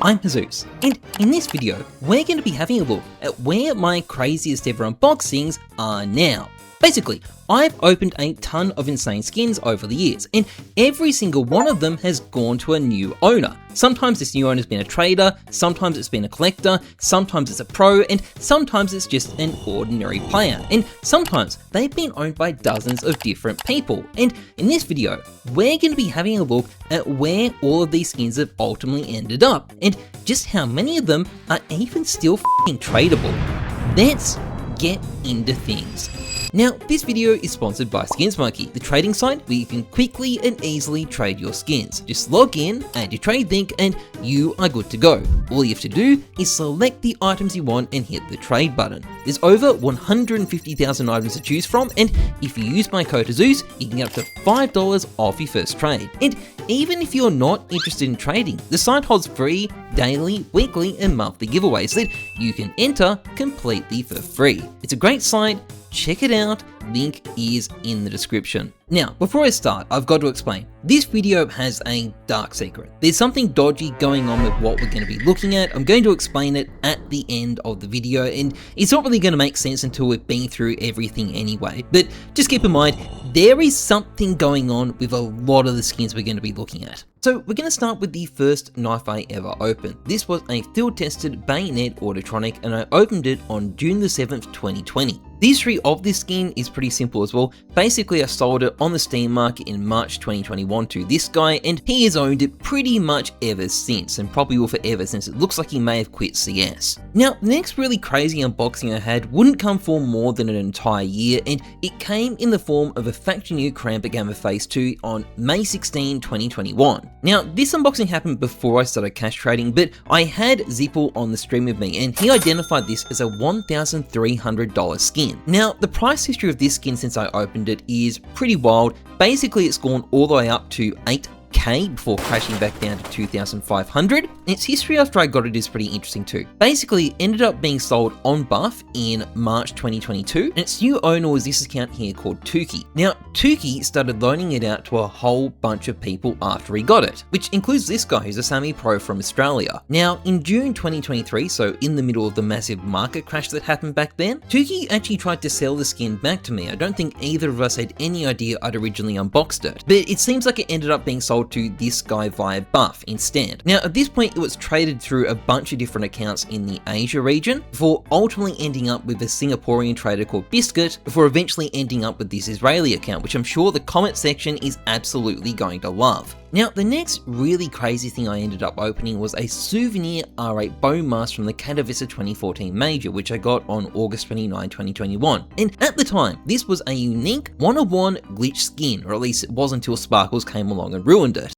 I'm Heyzeus, and in this video, we're going to be having a look at where my craziest ever unboxings are now. Basically, I've opened a ton of insane skins over the years, and every single one of them has gone to a new owner. Sometimes this new owner's been a trader, sometimes it's been a collector, sometimes it's a pro, and sometimes it's just an ordinary player. And sometimes they've been owned by dozens of different people. And in this video, we're going to be having a look at where all of these skins have ultimately ended up, and just how many of them are even still f***ing tradable. Let's get into things. Now, this video is sponsored by Skinsmonkey, the trading site where you can quickly and easily trade your skins. Just log in, add your trade link, and you are good to go. All you have to do is select the items you want and hit the trade button. There's over 150,000 items to choose from, and if you use my code Heyzeus, you can get up to $5 off your first trade. And even if you're not interested in trading, the site holds free, daily, weekly, and monthly giveaways that you can enter completely for free. It's a great site. Check it out, link is in the description. Now, before I start, I've got to explain. This video has a dark secret. There's something dodgy going on with what we're going to be looking at. I'm going to explain it at the end of the video, and it's not really going to make sense until we've been through everything anyway. But just keep in mind, there is something going on with a lot of the skins we're going to be looking at. So we're going to start with the first knife I ever opened. This was a field-tested bayonet autotronic, and I opened it on June the 7th, 2020. The history of this skin is pretty simple as well. Basically, I sold it on the Steam market in March 2021 to this guy, and he has owned it pretty much ever since, and probably will forever since it looks like he may have quit CS. Now, the next really crazy unboxing I had wouldn't come for more than an entire year, and it came in the form of a factory new Cramper Gamma Phase 2 on May 16, 2021. Now, this unboxing happened before I started cash trading, but I had Zipple on the stream with me, and he identified this as a $1,300 skin. Now, the price history of this skin since I opened it is pretty wild. Basically, it's gone all the way up to $8K before crashing back down to 2,500. Its history after I got it is pretty interesting too. Basically, it ended up being sold on buff in March 2022, and its new owner was this account here called Tuki. Now, Tuki started loaning it out to a whole bunch of people after he got it, which includes this guy who's a semi-pro from Australia. Now, in June 2023, so in the middle of the massive market crash that happened back then, Tuki actually tried to sell the skin back to me. I don't think either of us had any idea I'd originally unboxed it, but it seems like it ended up being sold to this guy via buff instead. Now, at this point, it was traded through a bunch of different accounts in the Asia region before ultimately ending up with a Singaporean trader called Biscuit, before eventually ending up with this Israeli account, which I'm sure the comment section is absolutely going to love. Now, the next really crazy thing I ended up opening was a Souvenir R8 bone mask from the Katowice 2014 Major, which I got on August 29, 2021. And at the time, this was a unique one-of-one glitch skin, or at least it was until Sparkles came along and ruined it.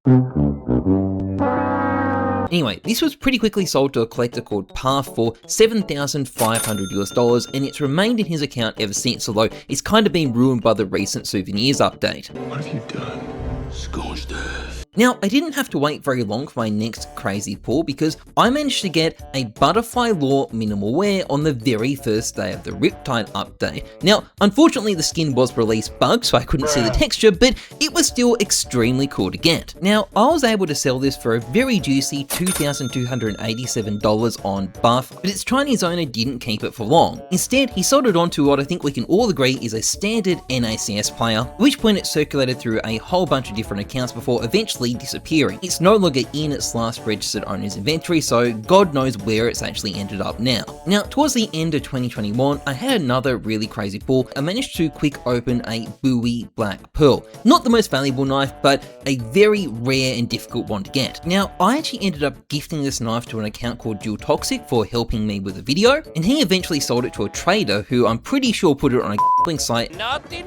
Anyway, this was pretty quickly sold to a collector called Path for $7,500 US, and it's remained in his account ever since, although it's kind of been ruined by the recent Souvenirs update. What have you done? Scorched earth. Now, I didn't have to wait very long for my next crazy pull because I managed to get a Butterfly Law minimal wear on the very first day of the Riptide update. Now, unfortunately, the skin was release bugged, so I couldn't see the texture, but it was still extremely cool to get. Now, I was able to sell this for a very juicy $2,287 on buff, but its Chinese owner didn't keep it for long. Instead, he sold it on to what I think we can all agree is a standard NACS player, at which point it circulated through a whole bunch of different accounts before eventually disappearing. It's no longer in its last registered owner's inventory, so God knows where it's actually ended up now. Now, towards the end of 2021, I had another really crazy pull. I managed to quick open a Bowie Black Pearl. Not the most valuable knife, but a very rare and difficult one to get. Now, I actually ended up gifting this knife to an account called Dual Toxic for helping me with a video, and he eventually sold it to a trader who I'm pretty sure put it on a site. Naughty.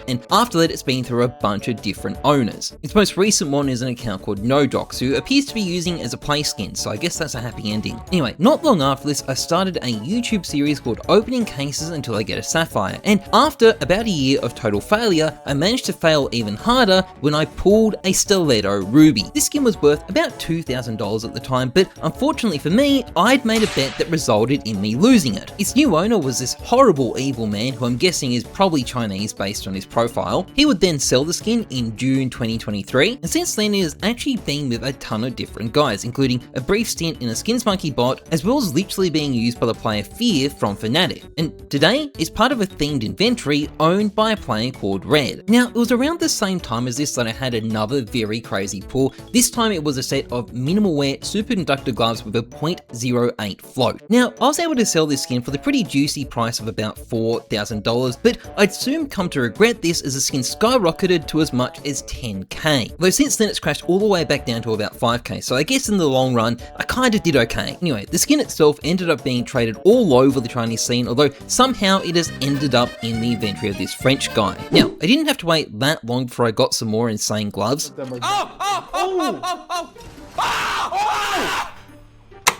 And after that, it's been through a bunch of different owners. Its most recent one is an account called Nodox, who appears to be using it as a play skin, so I guess that's a happy ending. Anyway, not long after this, I started a YouTube series called Opening Cases Until I Get a Sapphire, and after about a year of total failure, I managed to fail even harder when I pulled a Stiletto Ruby. This skin was worth about $2,000 at the time, but unfortunately for me, I'd made a bet that resulted in me losing it. Its new owner was this horrible evil man who I'm guessing is probably Chinese based on his profile. He would then sell the skin in June 2023, and since since then it has actually been with a ton of different guys, including a brief stint in a Skinsmonkey bot, as well as literally being used by the player Fear from Fnatic. And today is part of a themed inventory owned by a player called Red. Now, it was around the same time as this that I had another very crazy pull. This time it was a set of minimal wear superconductor gloves with a 0.08 float. Now, I was able to sell this skin for the pretty juicy price of about $4,000, but I'd soon come to regret this as the skin skyrocketed to as much as 10k. Though since then it's crashed all the way back down to about 5k, so I guess in the long run, I kinda did okay. Anyway, the skin itself ended up being traded all over the Chinese scene, although somehow it has ended up in the inventory of this French guy. Now, I didn't have to wait that long before I got some more insane gloves.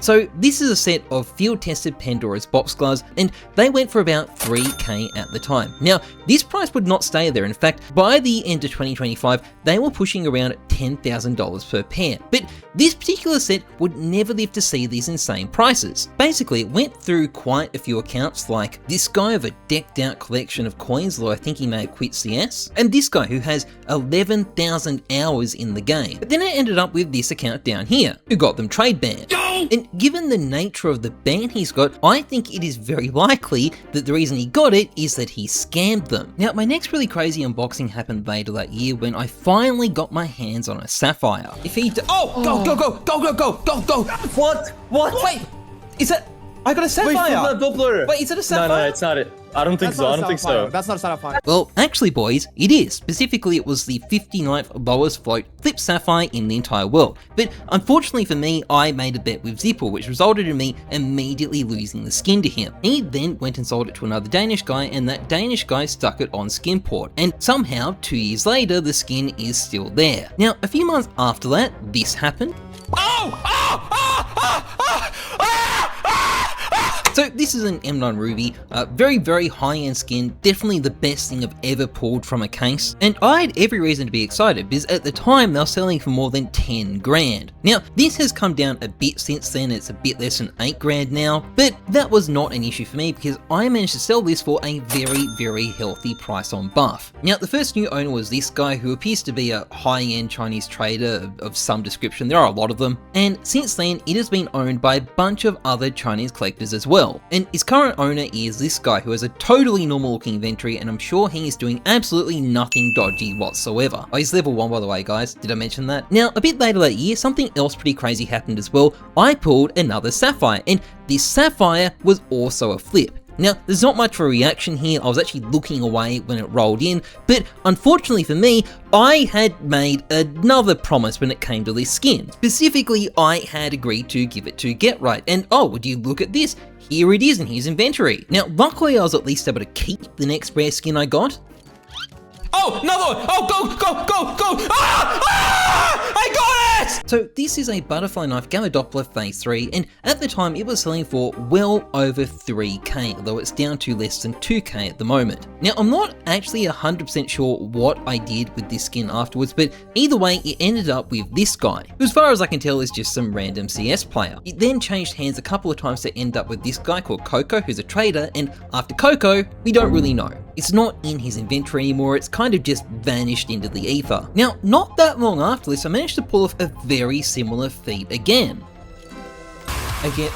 So this is a set of field-tested Pandora's box gloves, and they went for about 3k at the time. Now, this price would not stay there. In fact, by the end of 2025, they were pushing around $10,000 per pair. But this particular set would never live to see these insane prices. Basically, it went through quite a few accounts, like this guy with a decked out collection of coins, though I think he may have quit CS, and this guy who has 11,000 hours in the game. But then I ended up with this account down here, who got them trade banned. And given the nature of the ban he's got, I think it is very likely that the reason he got it is that he scammed them. Now, my next really crazy unboxing happened later that year when I finally got my hands on a Sapphire. If he Go! What? Wait, is that... I got a Sapphire! Wait, is it a Sapphire? No, it's not it. I don't think so. That's not a Sapphire. Well, actually boys, it is. Specifically, it was the 59th lowest float flip Sapphire in the entire world. But unfortunately for me, I made a bet with Zipper, which resulted in me immediately losing the skin to him. He then went and sold it to another Danish guy, and that Danish guy stuck it on Skinport. And somehow, 2 years later, the skin is still there. Now, a few months after that, this happened. So this is an M9 Ruby, very, very high-end skin, definitely the best thing I've ever pulled from a case. And I had every reason to be excited because at the time they were selling for more than 10 grand. Now, this has come down a bit since then, it's a bit less than 8 grand now, but that was not an issue for me because I managed to sell this for a very, very healthy price on Buff. Now, the first new owner was this guy who appears to be a high-end Chinese trader of some description, there are a lot of them, and since then it has been owned by a bunch of other Chinese collectors as well. And his current owner is this guy who has a totally normal looking inventory, and I'm sure he is doing absolutely nothing dodgy whatsoever. Oh, he's level 1 by the way guys, did I mention that? Now, a bit later that year, something else pretty crazy happened as well. I pulled another Sapphire, and this Sapphire was also a flip. Now, there's not much for a reaction here, I was actually looking away when it rolled in, but unfortunately for me, I had made another promise when it came to this skin. Specifically, I had agreed to give it to Get Right, and oh, would you look at this? Here it is in his inventory. Now, luckily I was at least able to keep the next rare skin I got. Oh, another one! Oh, go! I got it! So this is a butterfly knife Gamma Doppler Phase 3, and at the time it was selling for well over 3k, although it's down to less than 2k at the moment. Now, I'm not actually 100% sure what I did with this skin afterwards, but either way, it ended up with this guy, who as far as I can tell is just some random CS player. It then changed hands a couple of times to end up with this guy called Coco, who's a trader, and after Coco, we don't really know. It's not in his inventory anymore, it's kind of just vanished into the ether. Now, not that long after this, I managed to pull off a very similar feat again. What the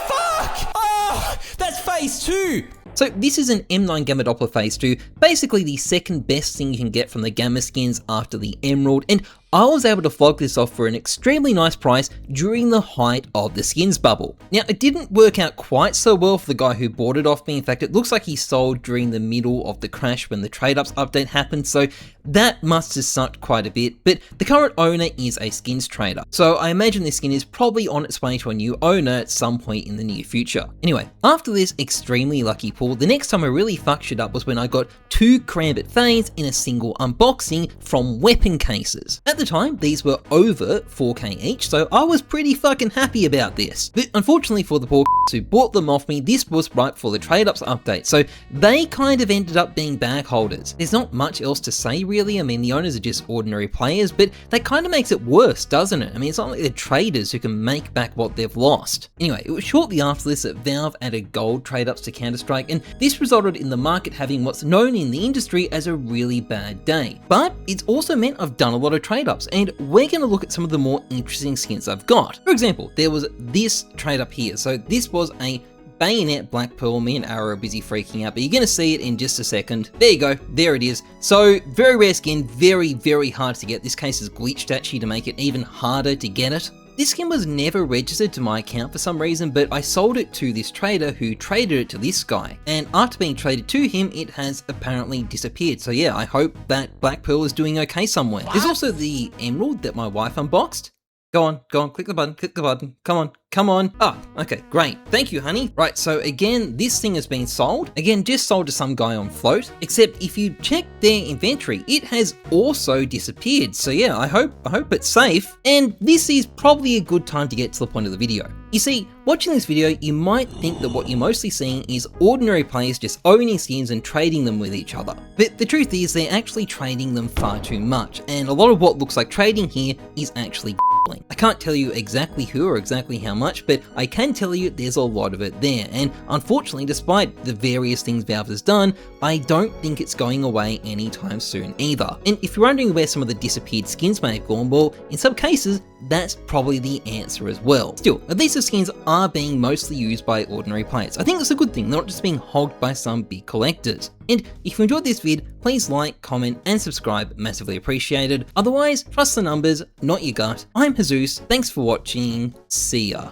fuck? Oh, that's phase 2! So this is an M9 Gamma Doppler Phase 2, basically the second best thing you can get from the Gamma skins after the Emerald, and I was able to flog this off for an extremely nice price during the height of the skins bubble. Now, it didn't work out quite so well for the guy who bought it off me. In fact, it looks like he sold during the middle of the crash when the trade-ups update happened, so that must have sucked quite a bit, but the current owner is a skins trader, so I imagine this skin is probably on its way to a new owner at some point in the near future. Anyway, after this extremely lucky pull, the next time I really fucked shit up was when I got 2 Karambit Fades in a single unboxing from weapon cases. At the the time, these were over 4k each, so I was pretty fucking happy about this. But unfortunately for the poor who bought them off me, this was right before the trade-ups update, so they kind of ended up being bag holders. There's not much else to say really. I mean, the owners are just ordinary players, but that kind of makes it worse, doesn't it? I mean, it's not like they're traders who can make back what they've lost. Anyway, it was shortly after this that Valve added gold trade-ups to Counter-Strike, and this resulted in the market having what's known in the industry as a really bad day. But it's also meant I've done a lot of trade-ups, and we're going to look at some of the more interesting skins I've got. For example, there was this trade-up here. So this was a Bayonet Black Pearl. Me and Arrow are busy freaking out, but you're going to see it in just a second. There you go, there it is. So very rare skin, very hard to get. This case is glitched actually to make it even harder to get it. This skin was never registered to my account for some reason, but I sold it to this trader who traded it to this guy. And after being traded to him, it has apparently disappeared. So yeah, I hope that Black Pearl is doing okay somewhere. There's also the emerald that my wife unboxed. Go on, click the button, come on. Ah, okay, great. Thank you, honey. Right, so again, this thing has been sold. Again, just sold to some guy on Float, except if you check their inventory, it has also disappeared. So yeah, I hope it's safe. And this is probably a good time to get to the point of the video. You see, watching this video, you might think that what you're mostly seeing is ordinary players just owning skins and trading them with each other. But the truth is they're actually trading them far too much, and a lot of what looks like trading here is actually gambling. I can't tell you exactly who or exactly how much, but I can tell you there's a lot of it there, and unfortunately, despite the various things Valve has done, I don't think it's going away anytime soon either. And if you're wondering where some of the disappeared skins may have gone, well, in some cases, that's probably the answer as well. Still, these skins are being mostly used by ordinary players. I think that's a good thing, not just being hogged by some big collectors. And if you enjoyed this vid, please like, comment, and subscribe, massively appreciated. Otherwise, trust the numbers, not your gut. I'm Heyzeus, thanks for watching, see ya.